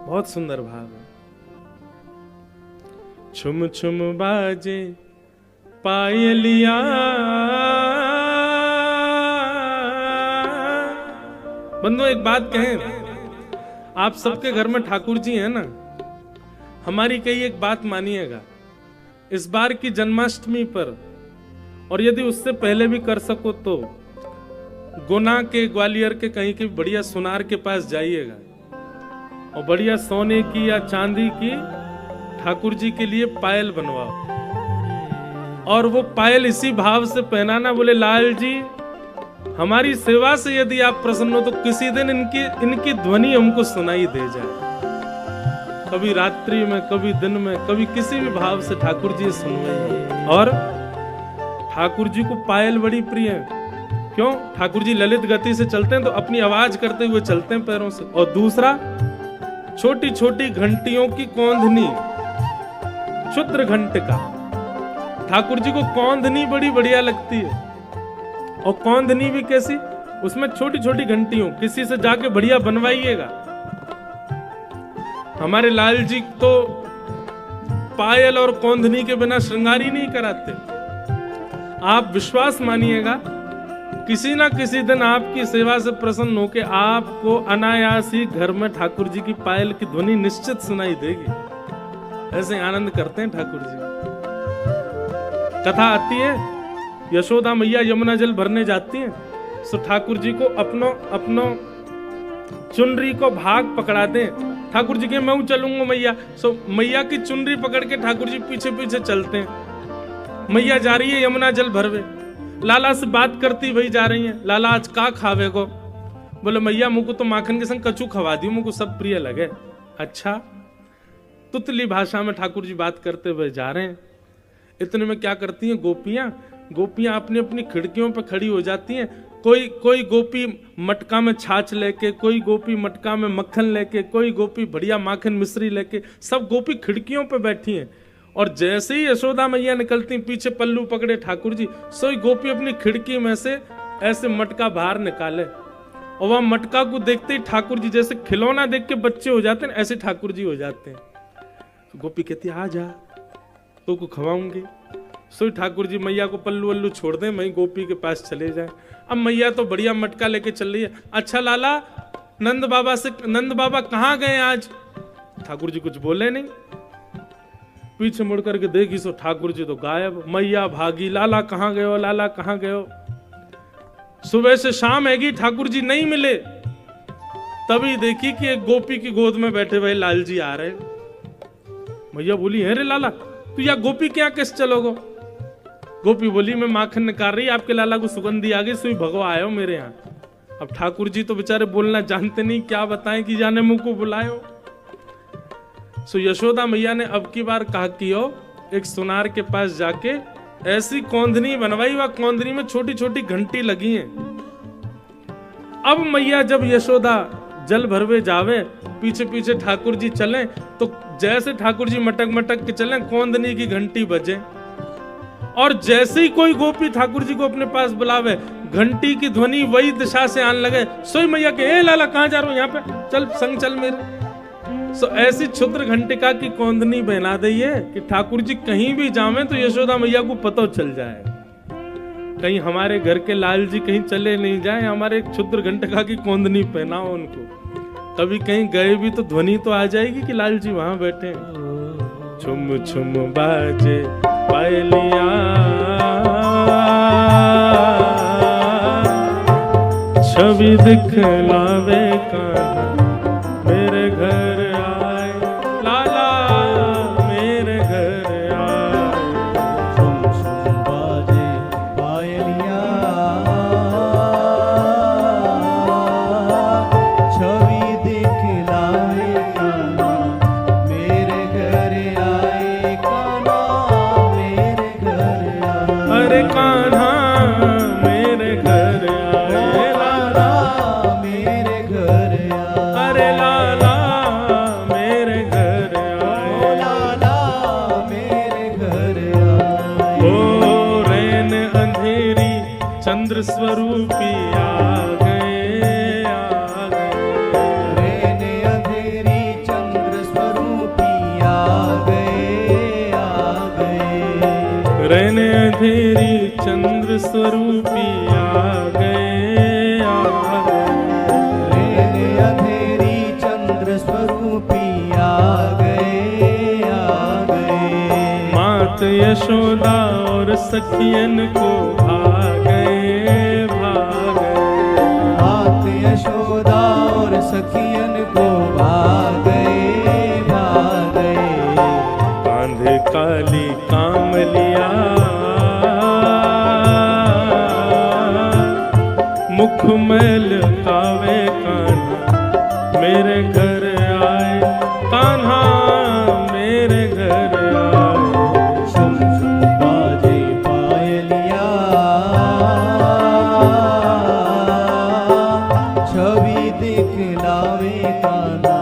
बहुत सुंदर भाव है। छुम छुम बाजे पायलिया, बंधु एक बात कहें, आप सबके घर में ठाकुर जी हैं ना, हमारी कई एक बात मानिएगा, इस बार की जन्माष्टमी पर, और यदि उससे पहले भी कर सको तो गुना के, ग्वालियर के कहीं के बढ़िया सुनार के पास जाइएगा और बढ़िया सोने की या चांदी की ठाकुर जी के लिए पायल बनवाओ, और वो पायल इसी भाव से पहनाना, बोले लाल जी हमारी सेवा से यदि आप प्रसन्न हो तो किसी दिन इनकी ध्वनि हमको सुनाई दे जाए, कभी रात्रि में, कभी दिन में, कभी किसी भी भाव से ठाकुर जी सुनवाइए। और ठाकुर जी को पायल बड़ी प्रिय है। क्यों? ठाकुर जी ललित गति से चलते हैं तो अपनी आवाज करते हुए चलते हैं पैरों से। और दूसरा, छोटी छोटी घंटियों की कौंधनी, क्षुद्र घंटिका, ठाकुर जी को कौंधनी बड़ी बढ़िया लगती है। और कौंधनी भी कैसी? उसमें छोटी छोटी घंटियों, किसी से जाके बढ़िया बनवाइएगा। हमारे लाल जी तो पायल और कौंधनी के बिना श्रृंगार ही नहीं कराते। आप विश्वास मानिएगा, किसी ना किसी दिन आपकी सेवा से प्रसन्न होकर आपको अनायास ही घर में ठाकुर जी की पायल की ध्वनि निश्चित सुनाई देगी। ऐसे आनंद करते हैं ठाकुर जी। कथा आती है, यशोदा मैया यमुना जल भरने जाती हैं, सो ठाकुर जी को अपनो चुनरी को भाग पकड़ा दें। ठाकुर जी के मैं चलूंगा मैया, सो मैया की चुनरी पकड़ के ठाकुर जी पीछे पीछे चलते हैं। मैया जा रही है यमुना जल भरवे, लाला से बात करती भाई जा रही है, लाला आज का खावे को? बोले मैया मुझको तो माखन के संग कचू खवा दियो, मुझको सब प्रिय लगे। अच्छा, तुतली भाषा में ठाकुर जी बात करते हुए जा रहे हैं। इतने में क्या करती हैं गोपियां अपनी अपनी खिड़कियों पर खड़ी हो जाती हैं। कोई गोपी मटका में छाछ लेके, कोई गोपी मटका में मक्खन लेके, कोई गोपी बढ़िया माखन मिश्री लेके, सब गोपी खिड़कियों पे बैठी हैं। और जैसे ही यशोदा मैया निकलती पीछे पल्लू पकड़े ठाकुर जी, सोई गोपी अपनी खिड़की में से ऐसे मटका बाहर निकाले, और वह मटका को देखते ही ठाकुर जी जैसे खिलौना देख के बच्चे हो जाते हैं, ऐसे ठाकुर जी हो जाते हैं। गोपी कहती आ जा, तो को खवाऊंगी। सोई ठाकुर जी मैया को पल्लू वल्लू छोड़ दें, मैं गोपी के पास चले जाए। अब मैया तो बढ़िया मटका लेके चल रही है। अच्छा लाला, नंद बाबा कहाँ गए आज? ठाकुर जी कुछ बोले नहीं। पीछे मुड़ करके देखी सो ठाकुर जी तो गायब। मैया भागी, लाला कहाँ गए हो, लाला कहाँ गए हो? सुबह से शाम हैगी, ठाकुर जी नहीं मिले। तभी देखी कि एक गोपी की गोद में बैठे हुए लाल जी आ रहे। मैया बोली है रे लाला, तू या गोपी क्या कैसे चलोगो? गोपी बोली मैं माखन निकाल रही, आपके लाला को सुगंधी आ गई, सुई भगवा आयो मेरे यहाँ। अब ठाकुर जी तो बेचारे बोलना जानते नहीं, क्या बताएं कि जाने मुंह को बुलायो। सो यशोदा मैया ने अब की बार कहा कि एक सुनार के पास जाके ऐसी कौंधनी बनवाई, वह कौंधनी में छोटी छोटी घंटी लगी हैं। अब मैया जब यशोदा जल भरवे जावे, पीछे पीछे ठाकुर जी चले, तो जैसे ठाकुर जी मटक मटक के चले, कौंधनी की घंटी बजे। और जैसे ही कोई गोपी ठाकुर जी को अपने पास बुलावे, घंटी की ध्वनि वही दिशा से आने लगे। सोई मैया के ए लाला कहाँ जा रहा हूं, यहाँ पे चल, संग चल मेरे। सो ऐसी क्षुद्र घंटिका की कौंधनी बना दी है कि ठाकुर जी कहीं भी जावे तो यशोदा मैया को पता चल जाए, कहीं हमारे घर के लाल जी कहीं चले नहीं जाए, हमारे क्षुद्र घंटिका की कौंधनी पहनाओ उनको। कभी कहीं गए भी तो ध्वनि तो आ जाएगी कि लाल जी वहां बैठे। छुम छुम बाजे पायलिया, छवि दिखलावे कान्हा मेरे घर आए, लाला मेरे घर आए। छुम छुम बाजे पायलिया, छवि दिखलावे कान्हा मेरे घर आए, कान्हा मेरे घर आए। अरे कान्हा मेरे घर आए, लाला मेरे घर आए। अंधेरी चंद्र स्वरूपी आ गए, आ गए। लेने अंधेरी चंद्र स्वरूपी आ गए, आ गए। मात यशोदा और सखियन को भागे, भागे। मात यशोदा और सखियन को भागे, भागे। कांधे काली कामलिया, मुख मैल कावे कान्हा मेरे घर आए, कान्हा मेरे घर आए। शुम शुम बाजे पायलिया, छवि दिखलावे कान्हा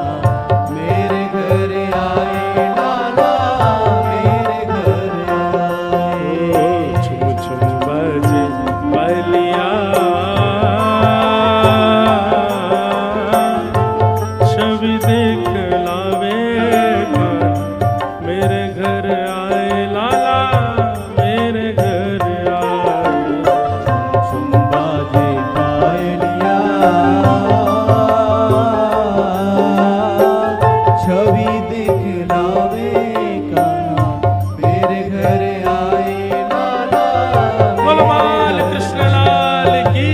मेरे घर आए, लाला मेरे घर आए। छुम छुम बाजे पायलिया, छवि देख लावे कान्हा मेरे घर आए, लाला मेरे घर आए। शुम बाजे पायलिया, छवि दिखलावे कान्हा मेरे घर आए, लाला बोल बाल कृष्ण लाल की।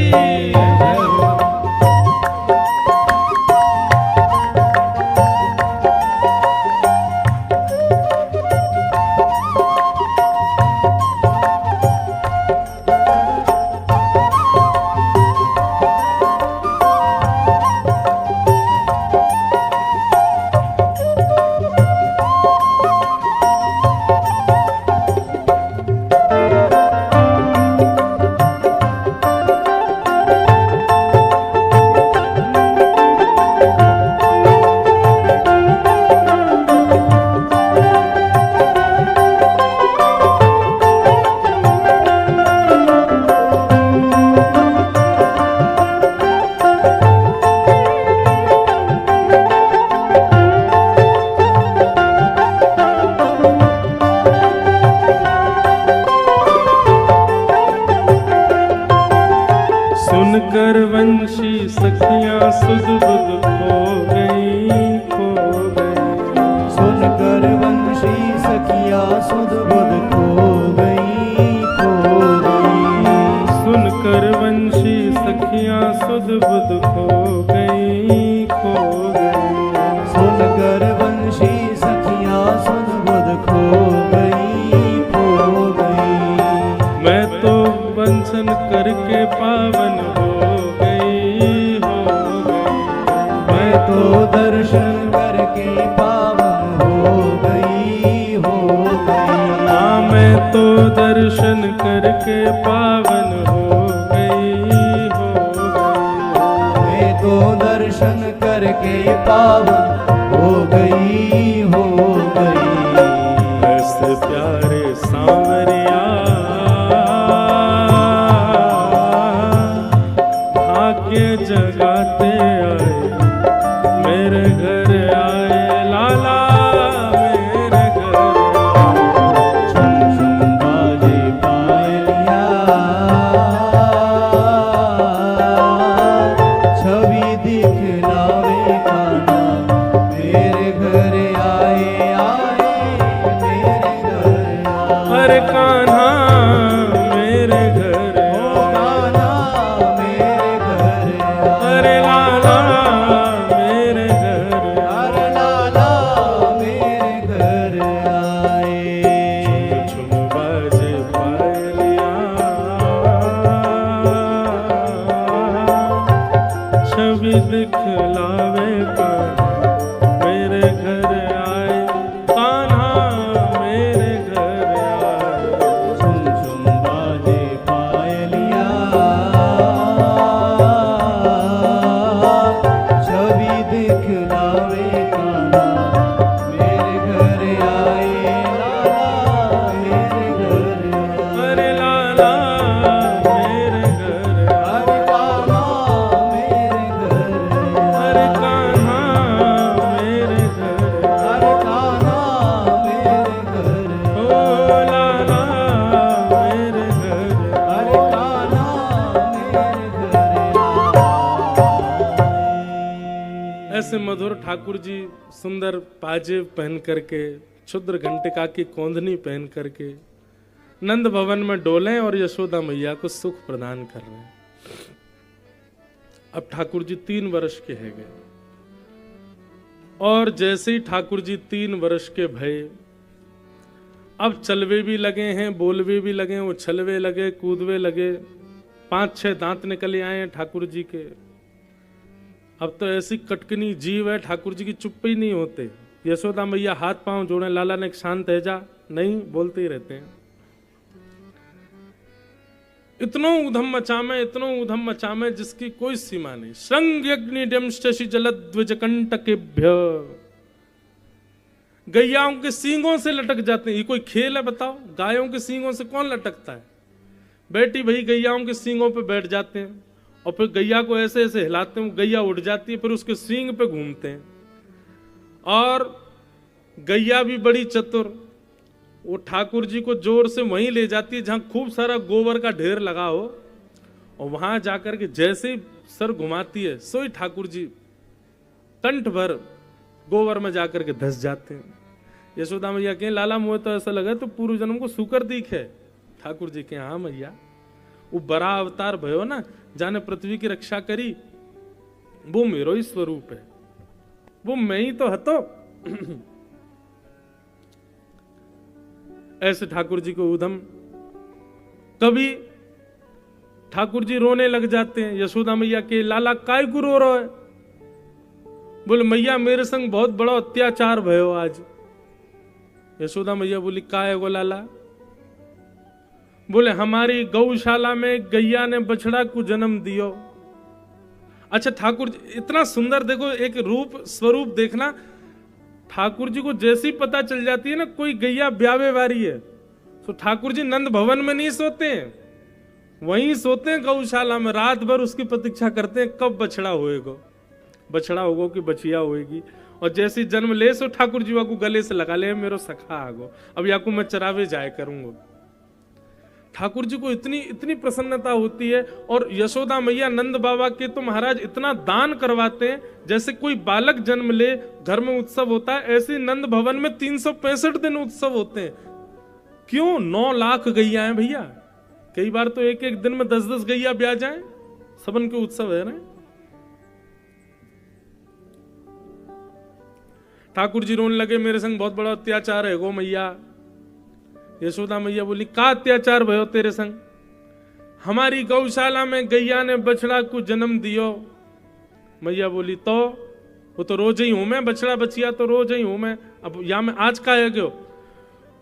सुनकर वंशी सखियां सुध बुध खो गई, खो गई। सुनकर वंशी सखिया सुध बुध खो गई, खो गई। सुनकर वंशी सखियां सुध बुध खो गई, खो गई। सुनकर वंशी सखिया सुध बुध खो गई, खो गई। मैं तो बंधन करके पावन हो गई, हो गई। मैं तो दर्शन करके पावन हो गई, हो गई। हाँ मैं तो दर्शन करके पावन हो गई, हो गई। मैं तो दर्शन करके पावन हो गई, हो गई। ऐसे प्यारे सांवरिया भाग्य जगाते आए, मेरे घर आए, लाला मेरे घर आए। शुम शुम बाजे पायलिया, छवि दिखलावे कान्हा मेरे घर आए, आए मेरे घर आए। अरे कान्हा मेरे घर ओ आए, कान्हा मेरे घर आए। अरे लाला मेरे घर आए। अरे लाला मेरे घर आए। छुम बाजे पायलिया, छवि दिखलावे कान्हा मेरे घर आए, कान्हा मेरे घर आए। शुम शुम बाजे पायलिया, छवि दिखलावे कान्हा मेरे घर आए, लाला मेरे घर आए। अरे लाला मेरे घर आए, अरे लाला मेरे घर आए। अरे कान्हा मेरे घर आए। अरे कान्हा मेरे घर ओ लाला मेरे ठाकुर जी सुंदर पाजेब पहन करके, क्षुद्र घंटिका की कोंदनी पहन करके नंद भवन में डोले और यशोदा मैया को सुख प्रदान कर रहे हैं। अब ठाकुर जी 3 वर्ष के है गए और जैसे ही ठाकुर जी 3 वर्ष के भये, अब चलवे भी लगे हैं, बोलवे भी लगे, उछलवे लगे, कूदवे लगे, 5-6 दांत निकले आए हैं ठाकुर जी के। अब तो ऐसी कटकनी जीव है, ठाकुर जी की चुप्पे ही नहीं होते। यशोदा मैया हाथ पांव जोड़े, लाला ने शांत है जा, नहीं बोलते ही रहते हैं। इतनो उधम मचामे, इतनो उधम मचामे जिसकी कोई सीमा नहीं। श्रृंग्यग्निड्यम शशि जलद्विज कंटकेभ्य, गैयाओं के सींगों से लटक जाते हैं। ये कोई खेल है बताओ? गायों के सींगों से कौन लटकता है? बेटी भाई गैयाओं के सींगों पे बैठ जाते हैं और फिर गैया को ऐसे ऐसे हिलाते हैं, गैया उड़ जाती है, फिर उसके सींग पे घूमते हैं। और गैया भी बड़ी चतुर, वो ठाकुर जी को जोर से वहीं ले जाती है जहां खूब सारा गोबर का ढेर लगा हो, और वहां जाकर के जैसे ही सर घुमाती है, सोई ठाकुर जी कंठ भर गोबर में जाकर के धस जाते हैं। यशोदा मैया कहें लाला मुझे तो ऐसा लगा तो पूर्व जन्म को सुकर दीख है। ठाकुर जी के हाँ मैया, वो बड़ा अवतार भयो ना, जाने पृथ्वी की रक्षा करी, वो मेरो ही स्वरूप है, वो मैं ही तो हतो। ऐसे ठाकुर जी को उधम। कभी ठाकुर जी रोने लग जाते हैं। यशोदा मैया के लाला काय को रो रहा है? बोले मैया मेरे संग बहुत बड़ा अत्याचार भयो आज। यशोदा मैया बोली काय गो लाला? बोले हमारी गौशाला में गैया ने बछड़ा को जन्म दियो। अच्छा ठाकुर जी इतना सुंदर, देखो एक रूप स्वरूप देखना, ठाकुर जी को जैसी पता चल जाती है ना कोई गैया ब्यावे वारी है, तो ठाकुर जी नंद भवन में नहीं सोते हैं, वहीं सोते हैं गौशाला में। रात भर उसकी प्रतीक्षा करते हैं कब बछड़ा होएगा, बछड़ा होगा कि बछिया होएगी। और जैसे जन्म ले सो ठाकुर जी को गले से लगा ले, मेरो सखा आगो, अब याकू मैं चरावे जाए करूंगा। ठाकुर जी को इतनी इतनी प्रसन्नता होती है। और यशोदा मैया नंद बाबा के तो महाराज इतना दान करवाते हैं, जैसे कोई बालक जन्म ले घर में उत्सव होता है, ऐसे नंद भवन में 365 दिन उत्सव होते हैं। क्यों? 9 लाख गैया हैं भैया, कई बार तो एक एक दिन में 10-10 गैया ब्याह जाए, सबन के उत्सव है ना। ठाकुर जी रोने लगे मेरे संग बहुत बड़ा अत्याचार है गो मैया। यशोदा मैया बोली का अत्याचार भयो तेरे संग? हमारी गौशाला में गैया ने बछड़ा को जन्म दियो। मैया बोली तो वो तो रोज ही हूं मैं, बछड़ा बचिया तो रोज ही हूं मैं, अब या मैं आज का है क्यों?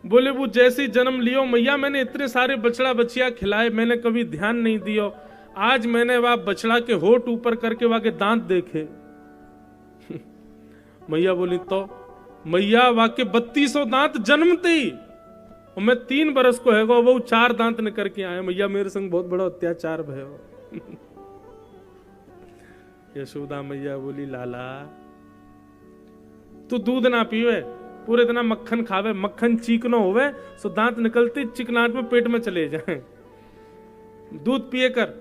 बोले वो जैसे जन्म लियो मैया मैंने इतने सारे बछड़ा बचिया खिलाए, मैंने कभी ध्यान नहीं दियो। आज मैंने वह बछड़ा के होठ ऊपर करके वहां के दांत देखे। मैया बोली तो मैया वहां के 3200 दांत जन्मते ही, और मैं 3 बरस को है वो 4 दांत निकल के आए। मैया मेरे संग बहुत बड़ा अत्याचार भयो। यशोदा मैया बोली लाला तू दूध ना पीवे, पूरे दिन मक्खन खावे, मक्खन चीकनो होवे सो दांत निकलते चिकनाट में पेट में चले जाए, दूध पिए कर।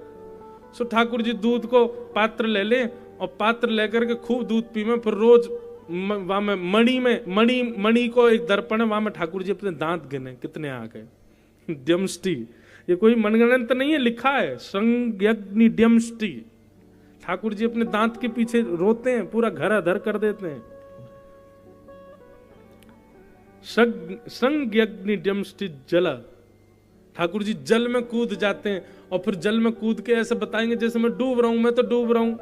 सो ठाकुर जी दूध को पात्र ले ले और पात्र लेकर के खूब दूध पी में, फिर रोज वहां में मणि को एक दर्पण है, वहां में ठाकुर जी अपने दांत गिने कितने आ गए। द्यमष्टि ये कोई मनगणंत नहीं है, लिखा है श्रृंग्यग्नि द्यमष्टि। ठाकुर जी अपने दांत के पीछे रोते हैं, पूरा घर अधर कर देते हैं। श्रृंग्यग्नि द्यमष्टि जल, ठाकुर जी जल में कूद जाते हैं और फिर जल में कूद के ऐसे बताएंगे जैसे मैं डूब रहा हूं, मैं तो डूब रहा हूं।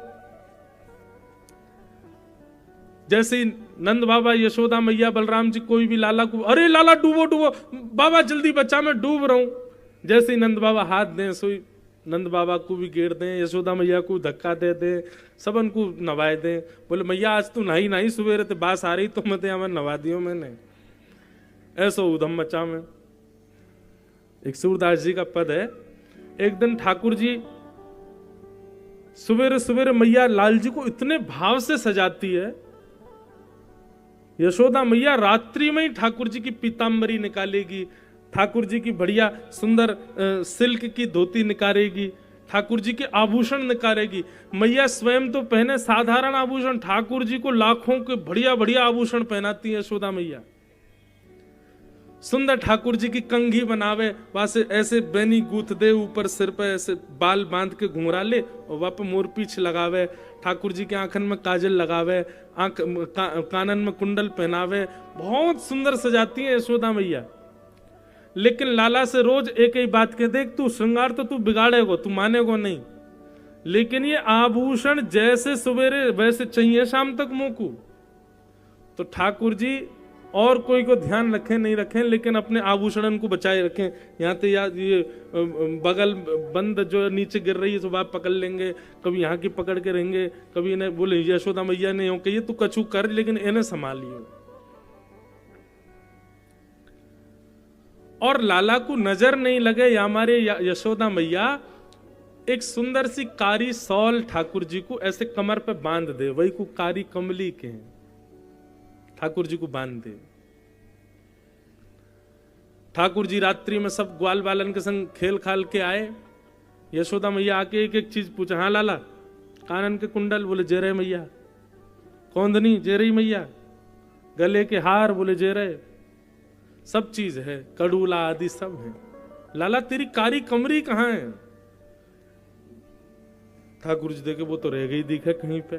जैसे नंद बाबा यशोदा मैया बलराम जी कोई भी लाला को अरे लाला डूबो डूबो, बाबा जल्दी बचा मैं डूब रहा हूं, जैसे ही नंद बाबा हाथ दें सोई नंद बाबा को भी गेर दें, यशोदा मैया को धक्का दे दें, सबन को नवाए दें। बोले मैया आज तू नहीं नहीं सवेरे ते बास आ रही तो मत हमें नवा दियो मैंने, ऐसा उधम मचा में। एक सूरदास जी का पद है, एक दिन ठाकुर जी सवेरे सवेरे मैया लाल जी को इतने भाव से सजाती है, यशोदा मैया रात्रि में ही ठाकुर जी की पीतांबरी निकालेगी, ठाकुर जी की बढ़िया सुंदर सिल्क की धोती निकालेगी, ठाकुर जी के आभूषण निकारेगी। मैया स्वयं तो पहने साधारण आभूषण, ठाकुर जी को लाखों के बढ़िया बढ़िया आभूषण पहनाती है यशोदा मैया। सुंदर ठाकुर जी की कंघी बनावे, वहां से ऐसे बैनी गूथ दे, ऊपर सिर पे ऐसे बाल बांध के घुंघरा ले और वहां पे मोर पीछ लगावे। ठाकुर जी के आंखन में काजल लगावे, कानन में कुंडल पहनावे, बहुत सुंदर सजाती है यशोदा मैया। लेकिन लाला से रोज एक ही बात के, देख तू श्रृंगार तो तू बिगाड़ेगो, तू मानेगो नहीं, लेकिन ये आभूषण जैसे सवेरे वैसे चाहिए शाम तक मोकू। तो ठाकुर जी और कोई को ध्यान रखें नहीं रखें, लेकिन अपने आभूषण को बचाए रखें। यहाँ तो याद ये बगल बंद जो नीचे गिर रही है तो आप पकड़ लेंगे, कभी यहाँ की पकड़ के रहेंगे, कभी इन्हें बोले यशोदा मैया ने हो कहिए तू कछु कर, लेकिन इन्हें संभालियो। और लाला को नजर नहीं लगे या हमारे यशोदा मैया एक सुंदर सी कारी सौल ठाकुर जी को ऐसे कमर पे बांध दे, वही को कारी कमली के हैं, ठाकुर जी को बांध दे। ठाकुर जी रात्रि में सब ग्वाल बालन के संग खेल खाल के आए। यशोदा मैया आके एक एक चीज पूछा, हाँ लाला कानन के कुंडल, बोले जे रहे मैया, कौंधनी जे रही मैया, गले के हार, बोले जे रहे, सब चीज है, कड़ूला आदि सब है। लाला तेरी कारी कमरी कहां है? ठाकुर जी देखे वो तो रह गई दिखे कहीं पे।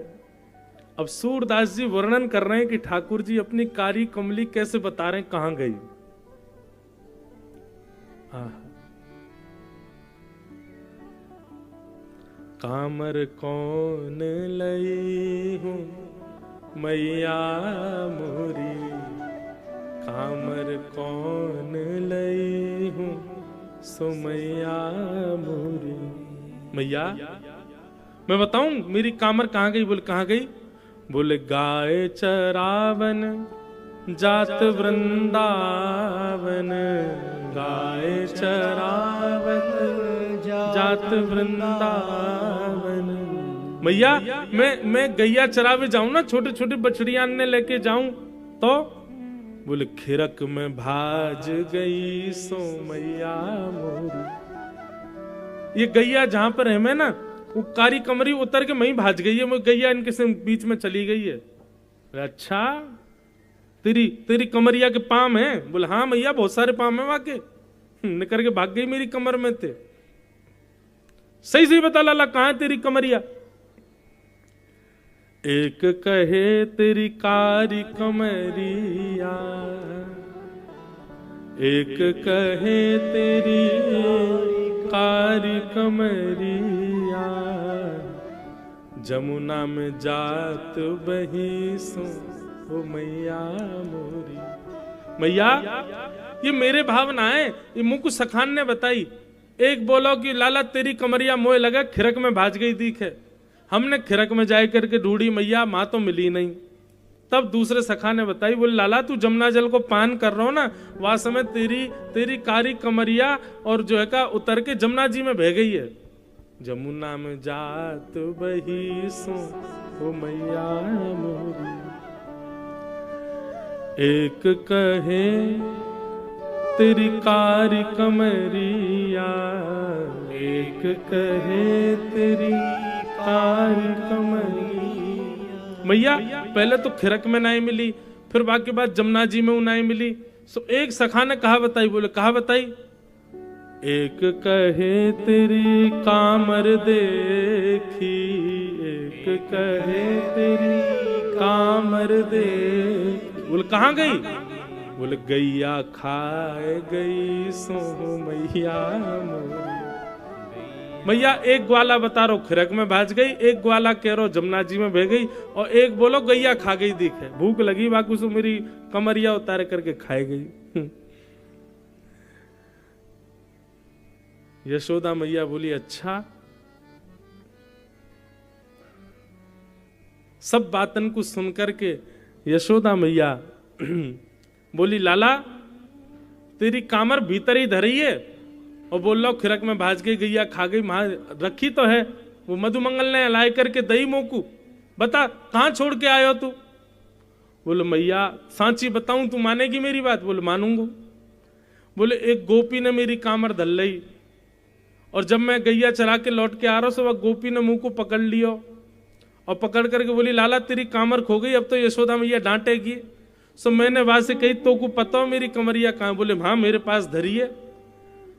अब सूरदास जी वर्णन कर रहे हैं कि ठाकुर जी अपनी कारी कमली कैसे बता रहे हैं कहां गई। कामर कौन लई हूं मैया मोरी, कामर कौन लई हूं सो मैया मोरी। मैया मैं बताऊं मेरी कामर कहां गई? बोले कहां गई? बोले गाय चरावन जात वृंदावन, गाय चरावन जात वृंदावन। मैया मैं गैया चरावे जाऊं ना, छोटे छोटे बछड़ियां ने लेके जाऊं तो? बोले खिरक में भाज गई सो मैया मोरी। ये गैया जहां पर है मैं ना, वो कारी कमरी उतर के वहीं भाज गई है, वो गैया इनके बीच में चली गई है। अच्छा तेरी कमरिया के पाम है? बोले हाँ मैया बहुत सारे पाम है वाके, निकल के भाग गई मेरी कमर में थे। सही सही बता लाला कहां है तेरी कमरिया? एक कहे तेरी कारी कमरिया, एक कहे तेरी कारी कमरिया, जमुना में जात बही सो ओ मैया मोरी। मैया ये मेरे भावना है, ये मुझको सखान ने बताई। एक बोलो कि लाला तेरी कमरिया मोए लगा, खिरक में भाज गई दीख है। हमने खिरक में जाए करके ढूंढी मैया, मां तो मिली नहीं। तब दूसरे सखा ने बताई, बोले लाला तू जमुना जल को पान कर रहा हो ना, वह समय तेरी कारी कमरिया और जो है का उतर के जमुना जी में बह गई है। जमुना में जात बही सो ओ मैया मोरी। एक कहे तेरी कारी कमरिया, एक कहे तेरी कारी कमरिया। मैया पहले तो खिरक में नाई मिली, फिर बाकी बात जमुना जी में नाई मिली। सो एक सखा ने कहा बताई, बोले कहा बताई? एक कहे तेरी कामर देखी, एक कहे तेरी कामर देखी। बोले कहां गई? बोले गैया खाए गई सो मैया मोरी। मैया एक ग्वाला बता रहा खिरक में भाज गई, एक ग्वाला कह रहा जमुना जी में बह गई, और एक बोलो गैया खा गई दिखे। भूख लगी बाकू से मेरी कमरिया उतार करके खाए गई। यशोदा मैया बोली अच्छा। सब बातन को सुनकर के यशोदा मैया बोली लाला तेरी कामर भीतर ही धरी है, और बोल लो खिरक में भाज गई गैया खा गई, वहां रखी तो है, वो मधुमंगल ने लाए करके दही मोकू, बता कहां छोड़ के आयो तू? बोले मैया सांची बताऊं तू मानेगी मेरी बात? बोले मानूंगा। बोले एक गोपी ने मेरी कामर धल ली और जब मैं गैया चरा के लौट के आ रहा हूं, वह गोपी ने मुंह को पकड़ लियो और पकड़ करके बोली, लाला तेरी कामर खो गई, अब तो यशोदा मैया डांटेगी। सो मैंने वहां से कही, तो को पता हो मेरी कमरिया कहाँ? बोले हाँ मेरे पास धरी है।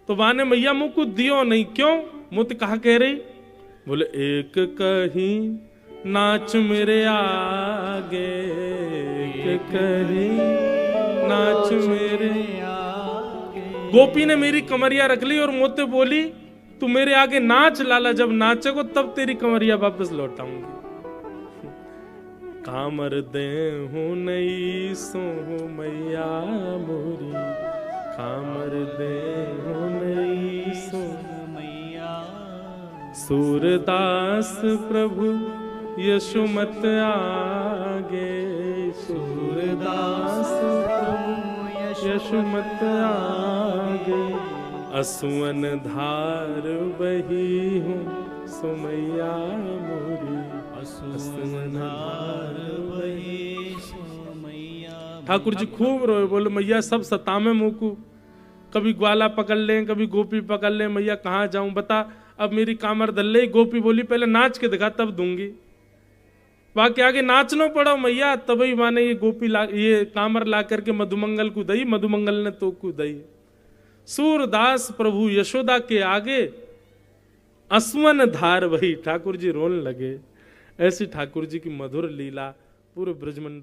तो वहां ने मैया मुंह को दियो नहीं, क्यों? मुझे कहा कह रही? बोले एक कहीं नाच मेरे आगे, एक कहीं नाच मेरे आगे। गोपी ने मेरी कमरिया रख ली और मोते बोली, तू मेरे आगे नाच लाला, जब नाचेगो तब तेरी कमरिया वापस लौटाऊंगी। कामर दे हूं नहीं सो मैया मोरी, कामर दे हूं नहीं सो मैया। सूरदास प्रभु यशोमत आगे, सूरदास प्रभु यशोमत आगे, असुवन धार बही हूँ सुमैया मोरी, असुवन धार बही मैया। ठाकुर जी खूब रोए, बोले मैया सब सतामे मुँह को, कभी ग्वाला पकड़ लें, कभी गोपी पकड़ लें, मैया कहाँ जाऊं बता, अब मेरी कामर दल्ले। गोपी बोली पहले नाच के दिखा तब दूंगी। बाकी आगे नाचना पड़ा मैया, तभी माने ये गोपी ये कामर ला करके मधुमंगल को दई, मधुमंगल ने तो को दई। सूरदास प्रभु यशोदा के आगे असवन धार वही। ठाकुर जी रोने लगे। ऐसी ठाकुर जी की मधुर लीला पूरे ब्रजमंडल